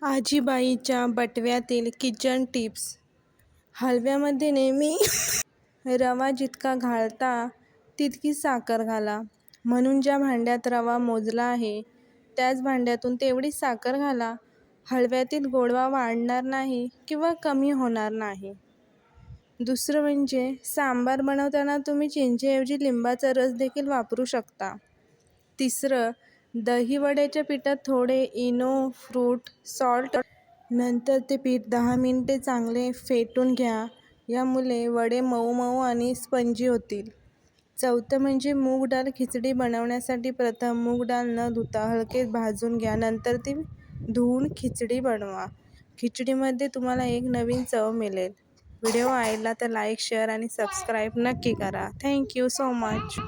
आजीबाईच्या बटव्यातील kitchen tips. हलव्यामध्ये नेहमी रवा जितका घालता तितकी साखर घाला. म्हणून ज्या भांड्यात रवा मोजला आहे त्याच भांड्यातून तेवढीच साखर घाला. हलव्यातील गोडवा वाढणार नाही किंवा कमी होणार नाही. दुसरं म्हणजे सांबार बनवताना तुम्ही चिंचेऐवजी लिंबाचा रस देखील वापरू शकता. तिसरं, दही वड्याच्या पिठात थोडे इनो, फ्रूट सॉल्ट नंतर ते पीठ 10 मिनिटे चांगले फेटून घ्या. यामुळे वडे मऊ मऊ आणि स्पंजी होतील. चौथं म्हणजे मूग डाळ खिचडी बनवण्यासाठी प्रथम मूग डाळ न धुता हलके भाजून घ्या. नंतर ती धुवून खिचडी बनवा. खिचडीमध्ये तुम्हाला एक नवीन चव मिळेल. व्हिडिओ आवडला तर लाईक, शेअर आणि सबस्क्राईब नक्की करा. Thank you so much.